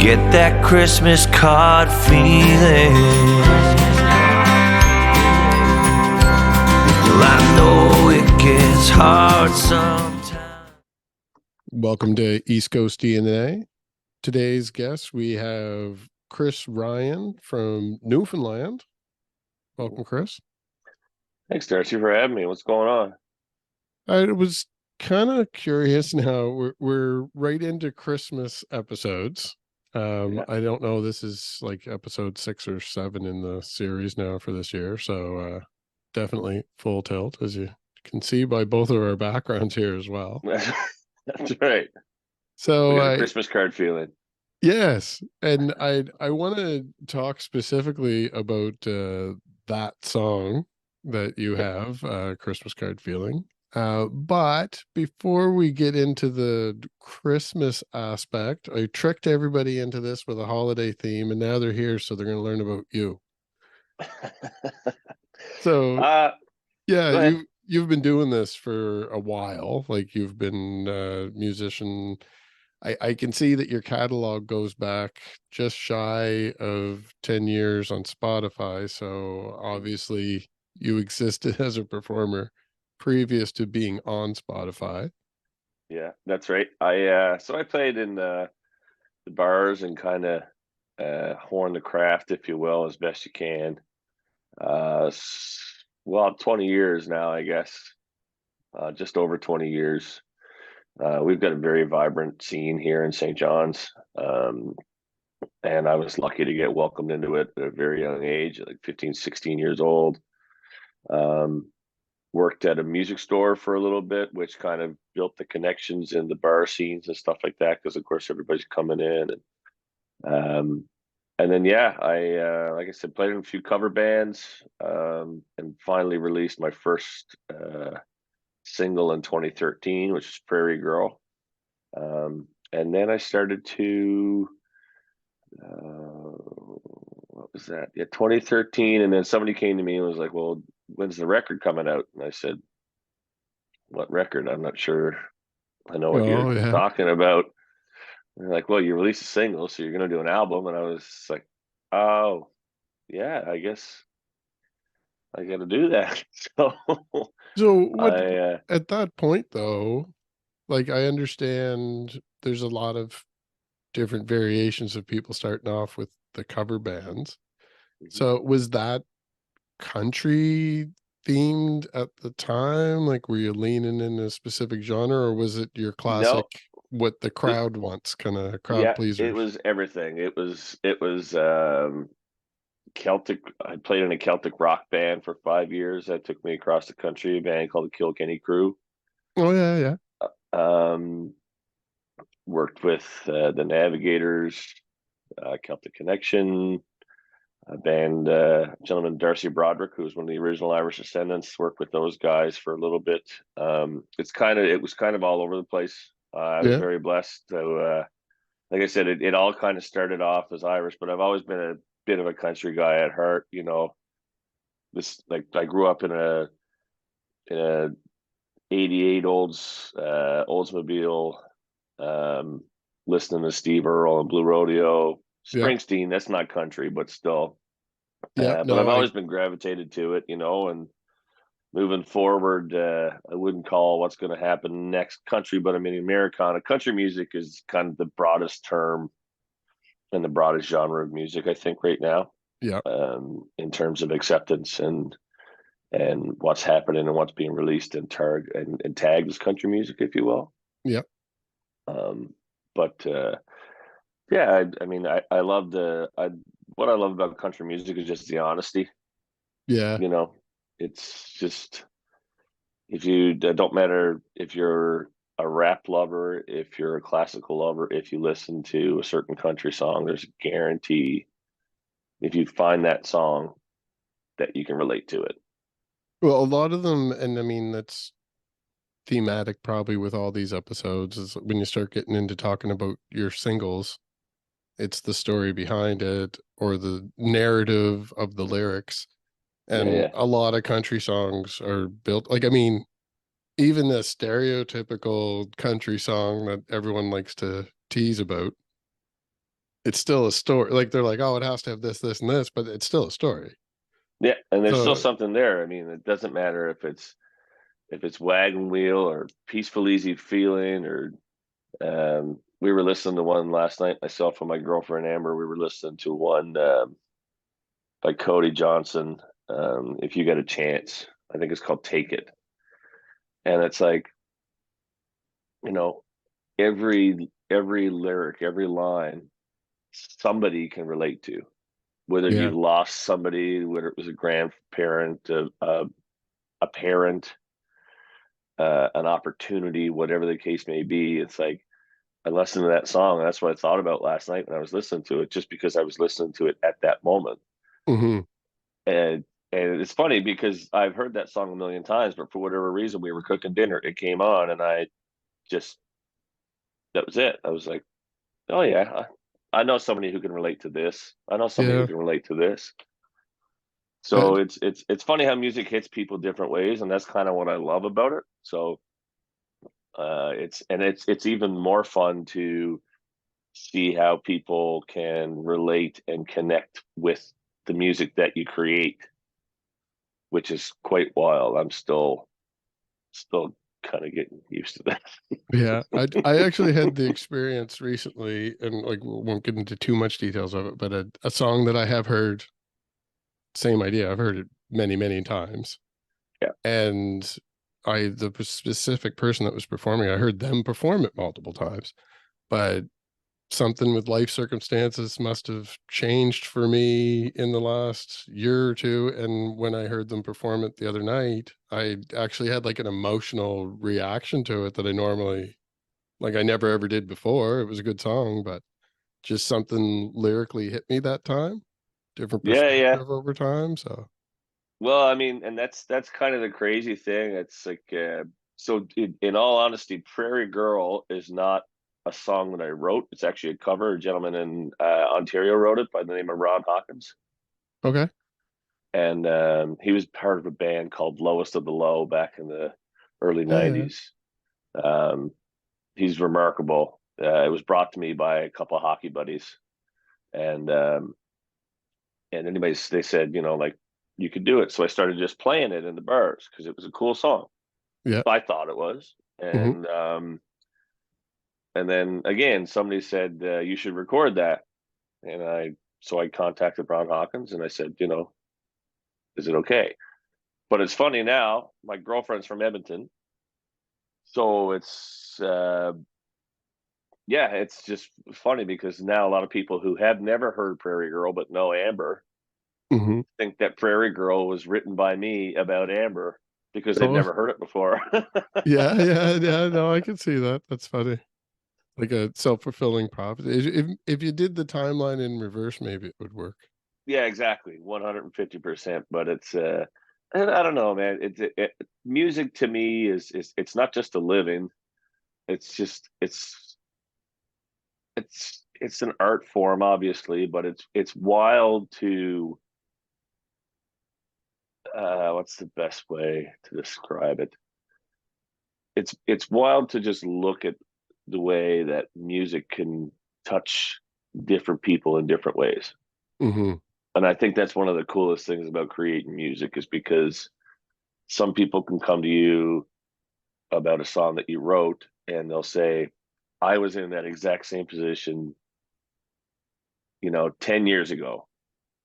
Get that Christmas card feeling. Well, I know it gets hard sometimes. Welcome to East Coast DNA. Today's guest, we have Chris Ryan from Newfoundland. Welcome, Chris. Thanks, Darcy, for having me. What's going on? I was kind of curious now. We're right into Christmas episodes. Yeah. I don't know. This is like episode 6 or 7 in the series now for this year. So definitely full tilt, as you can see by both of our backgrounds here as well. That's right. So We got a Christmas card feeling. yes, and I want to talk specifically about that song that you have, Christmas Card Feeling. But before we get into the Christmas aspect, I tricked everybody into this with a holiday theme, and now they're here, so they're going to learn about you. So, yeah, go ahead. you've been doing this for a while. Like you've been a musician. I can see that your catalog goes back just shy of 10 years on Spotify. So obviously you existed as a performer previous to being on Spotify. Yeah, that's right. I played in the bars and kind of horn the craft, if you will, as best you can. Well, 20 years now, I guess. Just over 20 years. We've got a very vibrant scene here in St. John's. And I was lucky to get welcomed into it at a very young age, like 15, 16 years old. Worked at a music store for a little bit, which kind of built the connections in the bar scenes and stuff like that, because of course everybody's coming in. And then I like I said, played in a few cover bands, and finally released my first single in 2013, which is Prairie Girl. And then I started to what was that? Yeah, 2013. And then somebody came to me and was like, "Well, when's the record coming out?" And I said, "What record? I'm not sure I know what Oh, you're yeah. talking about." And they're like, "Well, you released a single, so you're going to do an album." And I was like, "Oh, yeah, I guess I got to do that." So So what I, at that point though, like I understand there's a lot of different variations of people starting off with the cover bands. So was that country themed at the time? Like, were you leaning in a specific genre, or was it your classic, no, what the crowd wants, kind of crowd yeah, it pleasers? was everything. It was Celtic. I played in a Celtic rock band for 5 years. That took me across the country. A band called the Kilkenny Crew. Oh yeah, yeah, Um, Worked with the Navigators, Celtic Connection, a band, gentleman Darcy, who was one of the original Irish Descendants. Worked with those guys for a little bit. It was kind of all over the place. I was yeah. very blessed. So, like I said, it all kind of started off as Irish, but I've always been a bit of a country guy at heart. This, like, I grew up in a '88 Oldsmobile, listening to Steve Earle and Blue Rodeo. Yeah, Springsteen, that's not country, but still. yeah. But I've No, always been gravitated to it, and moving forward, I wouldn't call what's going to happen next country, but I mean, Americana. Country music is kind of the broadest term and the broadest genre of music, I think, right now, yeah, in terms of acceptance and what's happening and what's being released and tagged as country music, if you will. yeah, But yeah, I mean, I love what I love about country music is just the honesty. yeah. You know, it's just, if you don't matter if you're a rap lover, if you're a classical lover, if you listen to a certain country song, there's a guarantee if you find that song that you can relate to it. Well, a lot of them, and I mean that's thematic probably with all these episodes, is when you start getting into talking about your singles, it's the story behind it or the narrative of the lyrics. Yeah, And yeah. a lot of country songs are built like, I mean, even the stereotypical country song that everyone likes to tease about, it's still a story. Like they're like, oh, it has to have this, this, and this, but it's still a story. Yeah, and there's still So something there. I mean, it doesn't matter if it's Wagon Wheel or Peaceful Easy Feeling or we were listening to one last night, myself and my girlfriend Amber. We were listening to one by Cody Johnson. If you get a chance, I think it's called "Take It," and it's like, you know, every lyric, every line, somebody can relate to. Whether yeah, you've lost somebody, whether it was a grandparent, a parent, an opportunity, whatever the case may be, it's like I listened to that song. And that's what I thought about last night when I was listening to it, just because I was listening to it at that moment. hmm And it's funny because I've heard that song a million times, but for whatever reason, we were cooking dinner, it came on, and I just that was it. I was like, oh yeah, I know somebody who can relate to this. I know somebody who yeah. can relate to this. Uh, So it's funny how music hits people different ways, and that's kind of what I love about it. So it's even more fun to see how people can relate and connect with the music that you create, which is quite wild. I'm still kind of getting used to that. yeah, I actually had the experience recently, and like won't get into too much details of it, but a song that I have heard, same idea. I've heard it many, many times, Yeah. and the specific person that was performing, I heard them perform it multiple times, but something with life circumstances must have changed for me in the last year or two. And when I heard them perform it the other night, I actually had like an emotional reaction to it that I normally, like, I never ever did before. It was a good song, but just something lyrically hit me that time, different Yeah, yeah. perspective over time. So, Well, I mean, and that's kind of the crazy thing. It's like, so in all honesty, Prairie Girl is not a song that I wrote. It's actually a cover. A gentleman in Ontario wrote it by the name of Ron Hawkins, okay. and he was part of a band called Lowest of the Low back in the early Yeah. Yeah. '90s. Um, he's remarkable. It was brought to me by a couple of hockey buddies, and anyways, they said, like you could do it. So I started just playing it in the bars because it was a cool song. Yeah. I thought it was, Hmm. and then again, somebody said you should record that, and I contacted Ron Hawkins and I said, is it okay? But it's funny now. My girlfriend's from Edmonton, so it's yeah, it's just funny because now a lot of people who have never heard Prairie Girl but know Amber Hmm. think that Prairie Girl was written by me about Amber because they've Oh, never heard it before. yeah. Yeah. Yeah. No, I can see that. That's funny. Like a self-fulfilling prophecy. If you did the timeline in reverse, maybe it would work. Yeah, exactly, 150%. But it's and I don't know, man. Music to me is it's not just a living. It's just it's an art form, obviously, but it's wild to what's the best way to describe it? It's wild to just look at the way that music can touch different people in different ways. Hmm. And I think that's one of the coolest things about creating music is because some people can come to you about a song that you wrote and they'll say, I was in that exact same position, 10 years ago.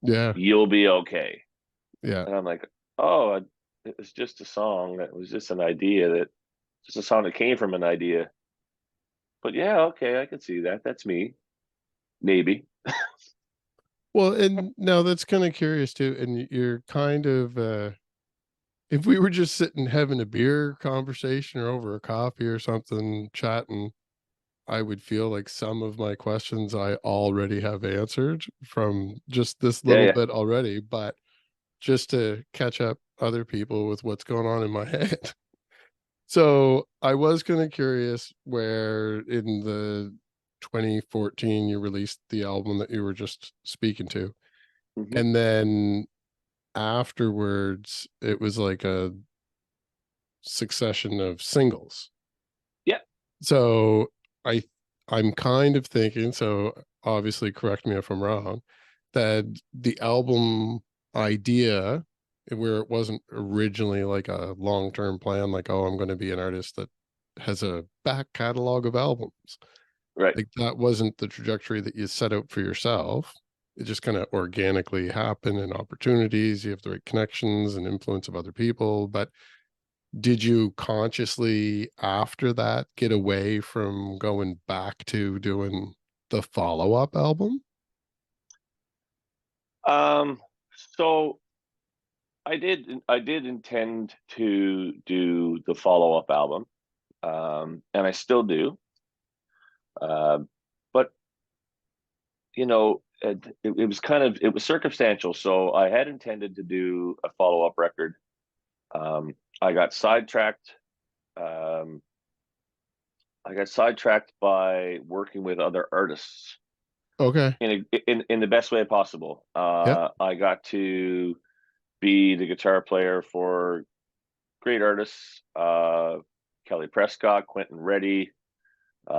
Yeah. You'll be okay. Yeah. And I'm like, oh, it was just a song. That was just an idea just a song that came from an idea. But yeah, okay, I can see that. That's me. Maybe. Well, and now that's kind of curious too. And you're kind of, if we were just sitting having a beer conversation or over a coffee or something, chatting, I would feel like some of my questions I already have answered from just this Yeah, little yeah. bit already, but just to catch up other people with what's going on in my head. So I was kind of curious where in the 2014 you released the album that you were just speaking to. Hmm. And then afterwards it was like a succession of singles. Yeah. So I I'm kind of thinking, so obviously correct me if I'm wrong, that the album idea, where it wasn't originally like a long-term plan, like, oh, I'm going to be an artist that has a back catalog of albums. Right. Like that wasn't the trajectory that you set out for yourself. It just kind of organically happened and opportunities. You have the right connections and influence of other people. But did you consciously after that get away from going back to doing the follow-up album? Um, so I did intend to do the follow-up album, and I still do. Uh, but it was it was circumstantial. So I had intended to do a follow-up record. I got sidetracked. Um, I got sidetracked by working with other artists Okay. in the best way possible. Yep. I got to be the guitar player for great artists: Kelly Prescott, Quentin Reddy,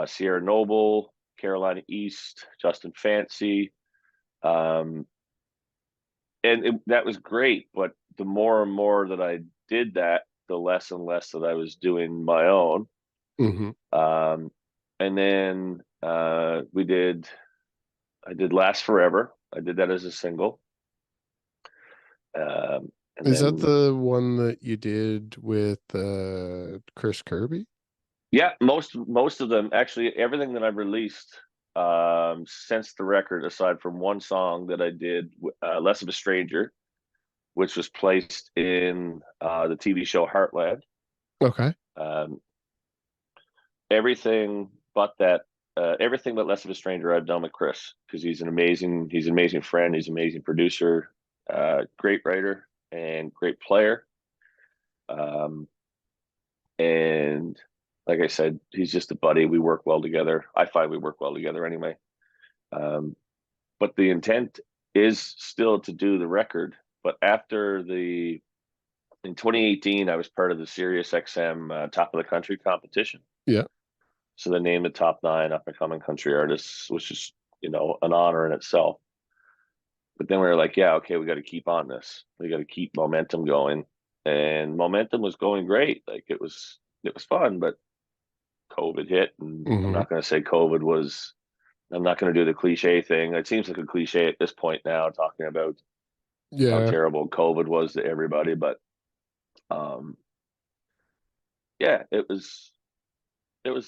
Sierra Noble, Carolina East, Justin Fancy. Um, that was great. But the more and more that I did that, the less and less that I was doing my own. Hmm. Um, and then I did Last Forever. I did that as a single. And Is that then, the one that you did with Chris Kirby? yeah, most of them, actually, everything that I've released since the record, aside from one song that I did, Less of a Stranger, which was placed in the TV show Heartland. Okay. Um, everything but that, everything but Less of a Stranger, I've done with Chris, because he's an amazing friend, he's an amazing producer, great writer, and great player. Um, and like I said, he's just a buddy. We work well together. I find we work well together anyway. Um, but the intent is still to do the record. But in 2018, I was part of the Sirius XM Top of the Country competition. Yeah. So they named the top 9 up and coming country artists, which is, an honor in itself. But then we were like, yeah, okay, we got to keep on this. We got to keep momentum going. And momentum was going great. Like it was fun, but COVID hit, and I'm Hmm. not going to say COVID was. I'm not going to do the cliche thing. It seems like a cliche at this point now, talking about how Yeah. terrible COVID was to everybody. But um, yeah, it was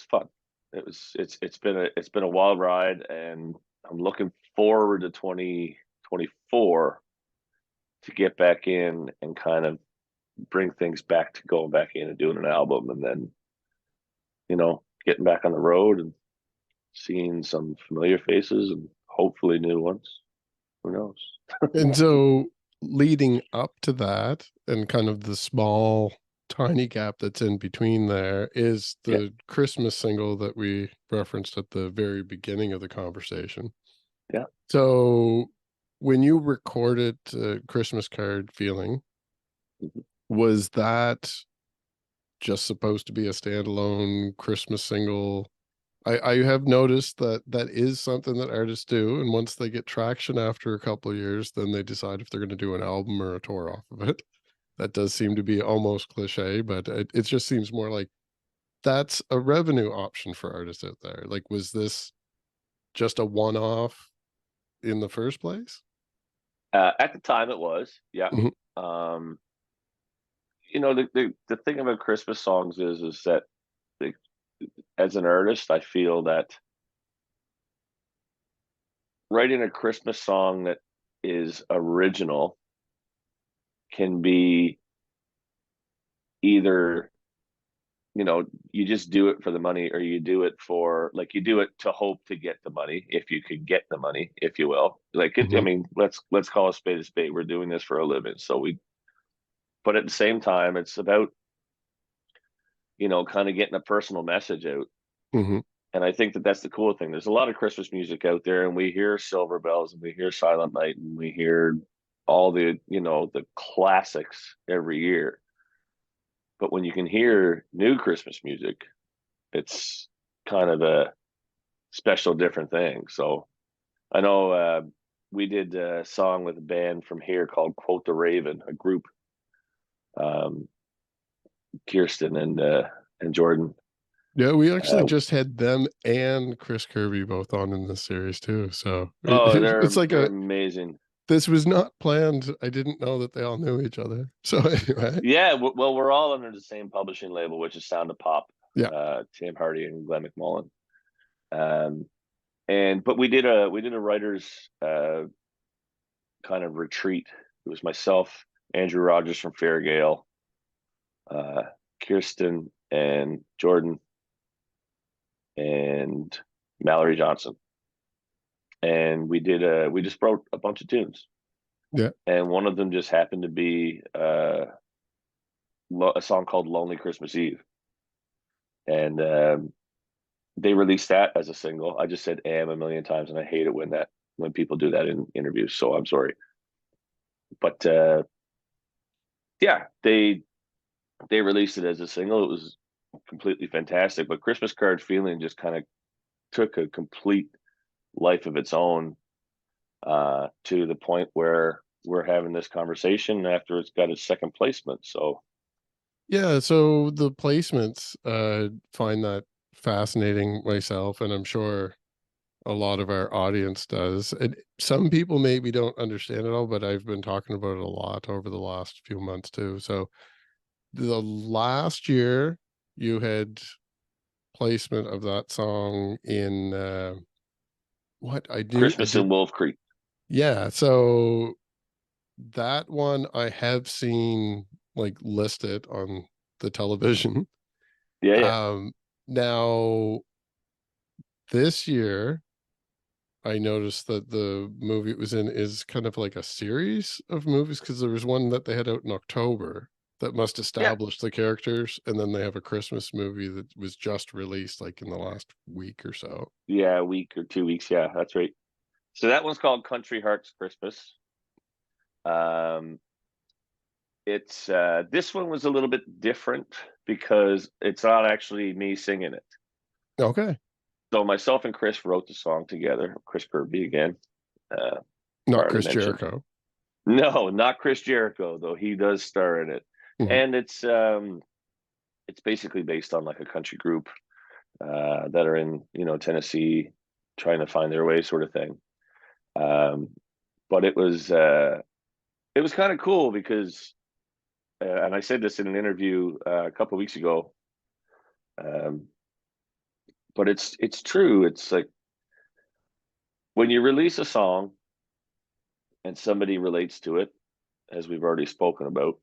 fun. It's been a wild ride, and I'm looking forward to 2024 to get back in and kind of bring things back to going back in and doing an album, and then getting back on the road and seeing some familiar faces and hopefully new ones. Who knows? And so leading up to that and kind of the small tiny gap that's in between there is Yeah. the Christmas single that we referenced at the very beginning of the conversation. Yeah. So when you recorded Christmas Card Feeling, Mhm. was that just supposed to be a standalone Christmas single? I have noticed that that is something that artists do, and once they get traction after a couple of years, then they decide if they're going to do an album or a tour off of it. That does seem to be almost cliche, but it just seems more like that's a revenue option for artists out there. Like, was this just a one-off in the first place? At the time, it was, yeah. Mhm, Um, the thing about Christmas songs is that, they, as an artist, I feel that writing a Christmas song that is original can be either, you just do it for the money, or you do it you do it to hope to get the money, if you could get the money, if you will. I mhm, mean, let's call a spade a spade. We're doing this for a living, but at the same time, it's about, kind of getting a personal message out. mhm, And I think that that's the cool thing. There's a lot of Christmas music out there, and we hear Silver Bells, and we hear Silent Night, and we hear all the classics every year. But when you can hear new Christmas music, it's kind of special, different thing. So I know we did a song with a band from here called Quote the Raven, a group, um, Kirsten and Jordan. Yeah, we actually Uh, just had them and Chris Kirby both on in this series too. So oh, it's like they're amazing. this was not planned. I didn't know that they all knew each other. So anyway, Yeah, well, we're all under the same publishing label, which is Sound of Pop. yeah, Tim Hardy and Glenn McMullen. Um, but we did a writers kind of retreat. It was myself, Andrew Rogers from Fairgale, uh, Kirsten and Jordan, and Mallory Johnson, and we just wrote a bunch of tunes, yeah, and one of them just happened to be a song called "Lonely Christmas Eve," and they released that as a single. I just said "am" a million times, and I hate it when people do that in interviews. So I'm sorry, but yeah, they released it as a single. It was completely fantastic. But Christmas Card Feeling just kind of took a complete life of its own, to the point where we're having this conversation after it's got its second placement. So yeah. So the placements, find that fascinating myself, and I'm sure a lot of our audience does. And some people maybe don't understand it all, but I've been talking about it a lot over the last few months too. So the last year you had placement of that song in what I Christmas did, in Wolf Creek. yeah. So that one I have seen like listed on the television. Yeah, yeah, Now this year I noticed that the movie it was in is kind of like a series of movies because there was one that they had out in October that must yeah, establish the characters, and then they have a Christmas movie that was just released like in the last week or so. yeah. A week or 2 weeks. Yeah, that's right. So that one's called Country Hearts Christmas. Um, it's this one was a little bit different because it's not actually me singing it. Okay. So myself and Chris wrote the song together. Chris Kirby again, Not already Chris mentioned. Jericho. No, not Chris Jericho, though he does star in it, Mhm. and it's basically based on like a country group that are in Tennessee, trying to find their way, sort of thing. Um, but it was kind of cool because, and I said this in an interview a couple of weeks ago, um, but it's true. It's like when you release a song and somebody relates to it, as we've already spoken about,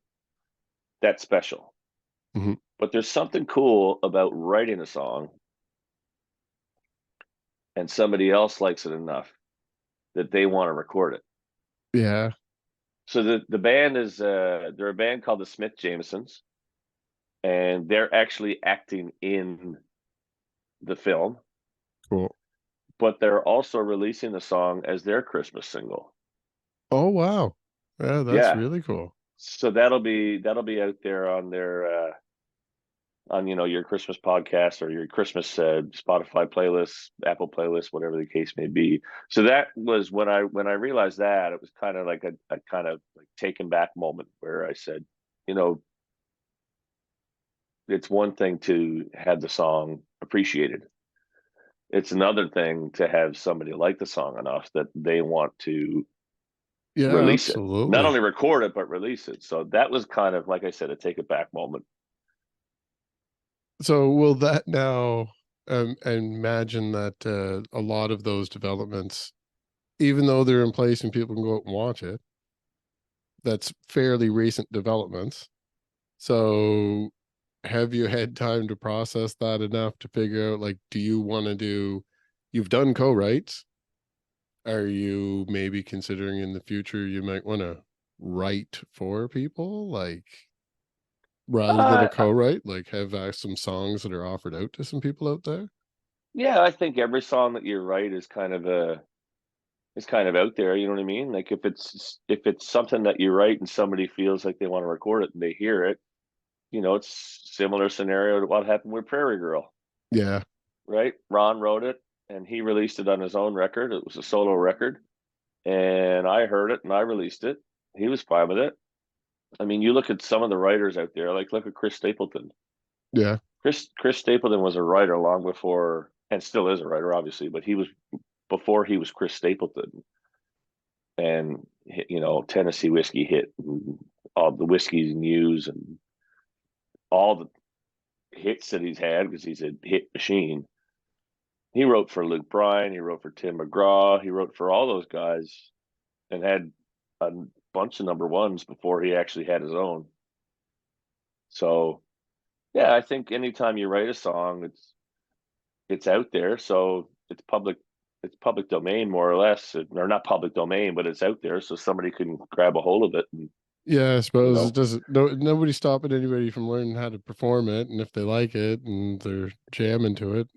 that's special. Mhm. But there's something cool about writing a song and somebody else likes it enough that they want to record it. Yeah, So the band is they're a band called the Smith Jamesons, and they're actually acting in the film, cool. but they're also releasing the song as their Christmas single. Oh, wow. Yeah, that's Yeah, really cool. so that'll be out there on their on your Christmas podcast or your Christmas Spotify playlist, Apple playlist, whatever the case may be. So that was when I realized that, it was kind of like a kind of like taken back moment where I said, you know, it's one thing to have the song appreciated. It's another thing to have somebody like the song enough that they want to Yeah, release it. Not absolutely. only record it, but release it. So that was kind of, like I said, a take it back moment. So will that now, I imagine that a lot of those developments, even though they're in place and people can go out and watch it, that's fairly recent developments. So have you had time to process that enough to figure out, like, do you want to do, you've done co-writes. Are you maybe considering in the future you might want to write for people, like rather than a Uh, co-write, like have some songs that are offered out to some people out there? yeah, I think every song that you write is kind of out there. You know what I mean? Like if it's something that you write and somebody feels like they want to record it and they hear it, it's similar scenario to what happened with Prairie Girl, Yeah. right? Ron wrote it. and he released it on his own record. It was a solo record, and I heard it and I released it. He was fine with it. I mean, you look at some of the writers out there, like look at Chris Stapleton. Yeah. Chris Stapleton was a writer long before, and still is a writer, obviously, but he was before he was Chris Stapleton. And Tennessee Whiskey hit, and all the Whiskey's News, and all the hits that he's had because he's a hit machine. He wrote for Luke Bryan, he wrote for Tim McGraw, he wrote for all those guys, and had a bunch of number ones before he actually had his own. So yeah, I think anytime you write a song, it's out there, so it's public domain, more or less, or not public domain, but it's out there, so somebody can grab a hold of it. And Yeah, I suppose it doesn't. Nobody's stopping anybody from learning how to perform it, and if they like it and they're jamming to it.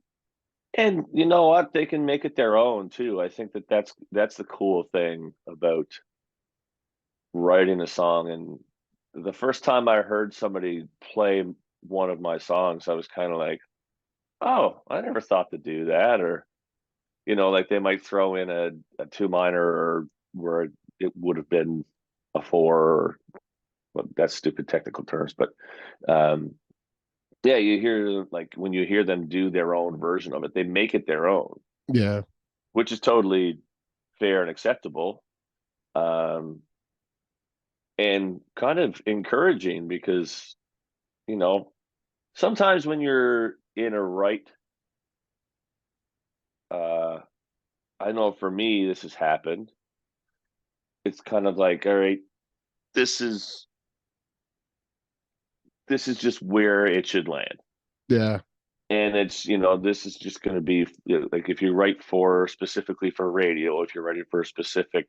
And you know what? They can make it their own too. I think that's the cool thing about writing a song. And the first time I heard somebody play one of my songs, I was kind of like, "Oh, I never thought to do that." Or like they might throw in a two minor, or where it would have been a four, or well, that's stupid technical terms, but yeah, you hear, like, when you hear them do their own version of it, they make it their own, Yeah. which is totally fair and acceptable, um, and kind of encouraging, because sometimes when you're in a right, I know for me this has happened. It's kind of like, all right, this is just where it should land. Yeah. And it's, this is just going to be, like, if you write specifically for radio, if you're writing for a specific,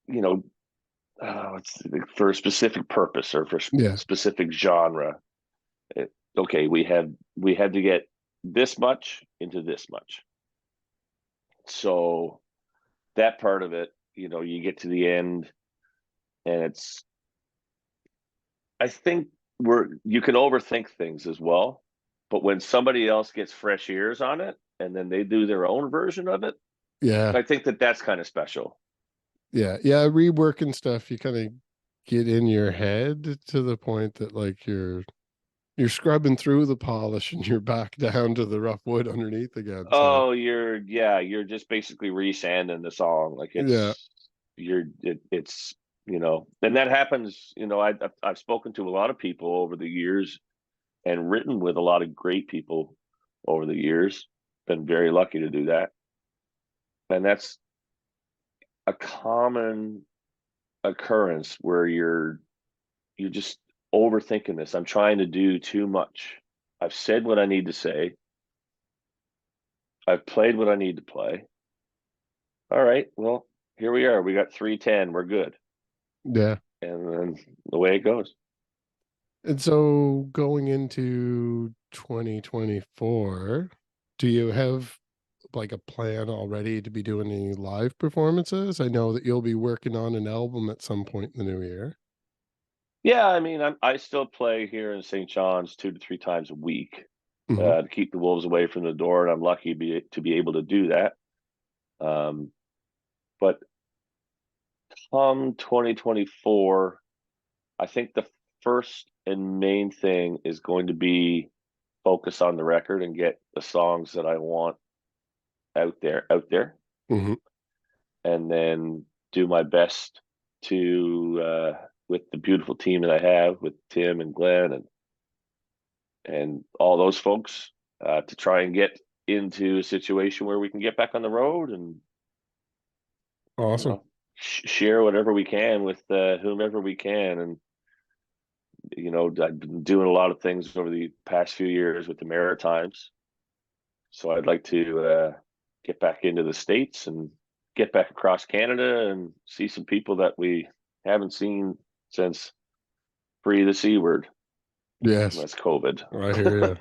you know it's for a specific purpose, or for Yeah. specific genre. Okay, we had to get this much into this much, so that part of it, you get to the end, and I think you can overthink things as well, but when somebody else gets fresh ears on it and then they do their own version of it, Yeah. I think that's kind of special. Yeah. Yeah. Reworking stuff, you kind of get in your head to the point that like you're scrubbing through the polish and you're back down to the rough wood underneath again. So Oh, you're just basically re-sanding the song. Like, yeah. it's and that happens. I've spoken to a lot of people over the years, and written with a lot of great people over the years. Been very lucky to do that, and that's a common occurrence where you're just overthinking this. I'm trying to do too much. I've said what I need to say. I've played what I need to play. All right, well, here we are. We got 310. We're good. Yeah. And then the way it goes. And so going into 2024, do you have like a plan already to be doing any live performances? I know that you'll be working on an album at some point in the new year. Yeah, I mean, I still play here in St. John's 2 to 3 times a week, Hmm. to keep the wolves away from the door, and I'm lucky to be able to do that. But come 2024, I think the first and main thing is going to be focus on the record and get the songs that I want out there, Hmm. and then do my best to, with the beautiful team that I have with Tim and Glenn and all those folks, to try and get into a situation where we can get back on the road, and Awesome. share whatever we can with, whomever we can. And I've been doing a lot of things over the past few years with the Maritimes, so I'd like to, get back into the States and get back across Canada and see some people that we haven't seen since pre the C word. Yes, That's COVID. I hear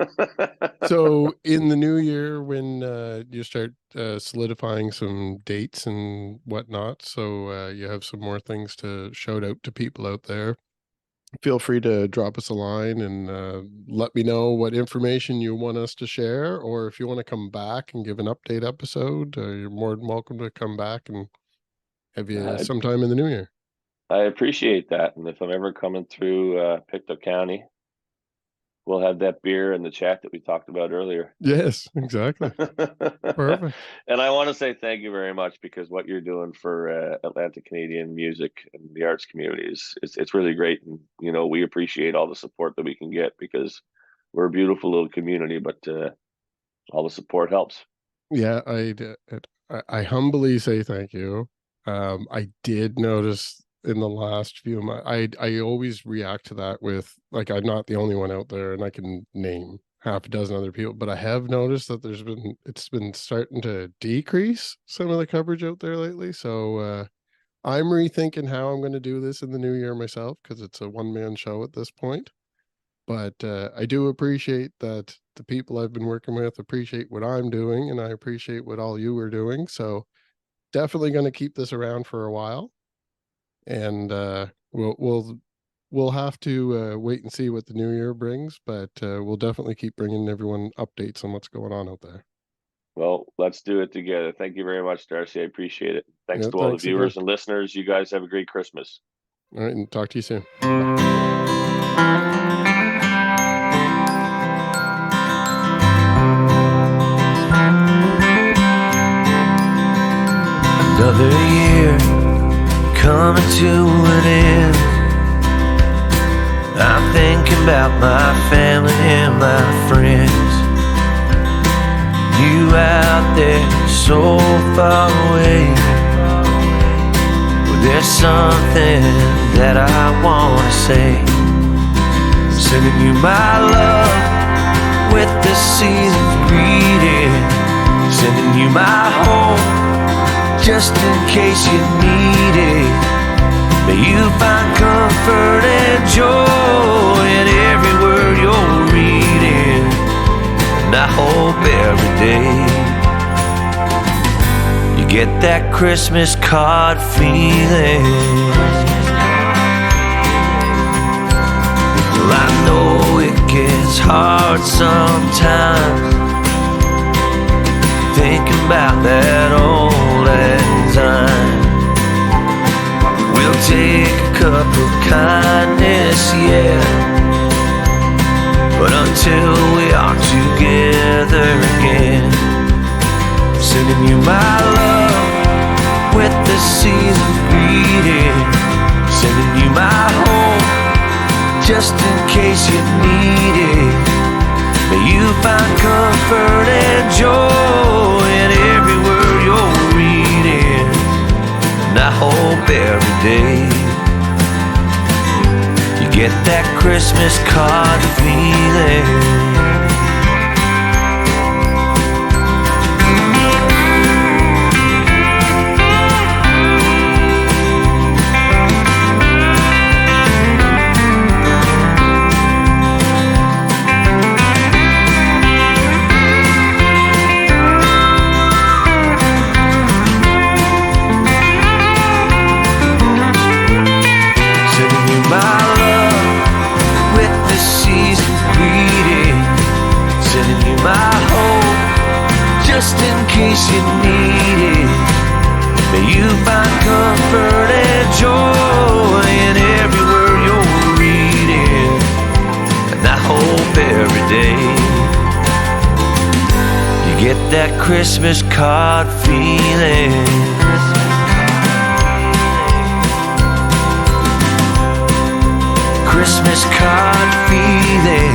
you. So in the new year, when you start solidifying some dates and whatnot, so you have some more things to shout out to people out there. feel free to drop us a line and let me know what information you want us to share, or if you want to come back and give an update episode, you're more than welcome to come back and have you sometime in the new year. I appreciate that, and if I'm ever coming through Pictou County, we'll have that beer and the chat that we talked about earlier. Yes, exactly. Perfect. And I want to say thank you very much, because what you're doing for Atlantic Canadian music and the arts community it's really great, and we appreciate all the support that we can get, because we're a beautiful little community, but all the support helps. Yeah, I humbly say thank you. I did notice in the last few months, I always react to that with, like, I'm not the only one out there, and I can name half a dozen other people, but I have noticed that it's been starting to decrease some of the coverage out there lately. So I'm rethinking how I'm going to do this in the new year myself, because it's a one-man show at this point. But I do appreciate that the people I've been working with appreciate what I'm doing, and I appreciate what all you are doing. So definitely going to keep this around for a while, and we'll have to wait and see what the new year brings. But we'll definitely keep bringing everyone updates on what's going on out there. Well, let's do it together. Thank you very much, Darcy. I appreciate it. Thanks to all the Thanks viewers again. and listeners. You guys have a great Christmas. All right, and talk to you soon. Another year coming to an end. I'm thinking about my family and my friends. You out there so far away. Well, there's something that I want to say. Sending you my love with the season's greeting. Sending you my hope just in case you need it. May you find comfort and joy in every word you're reading. And I hope every day you get that Christmas card feeling. Well, I know it gets hard sometimes, thinking about that old lang syne. We'll take a cup of kindness, yeah, but until we are together again, sending you my love with the season's greeting. Sending you my hope just in case you need it. May you find comfort and joy in every word you're reading. And I hope every day you get that Christmas card feeling. Just in case you need it. May you find comfort and joy in every word you're reading. And I hope every day you get that Christmas card feeling. Christmas card feeling.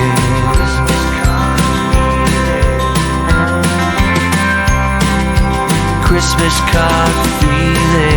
Christmas card feeling.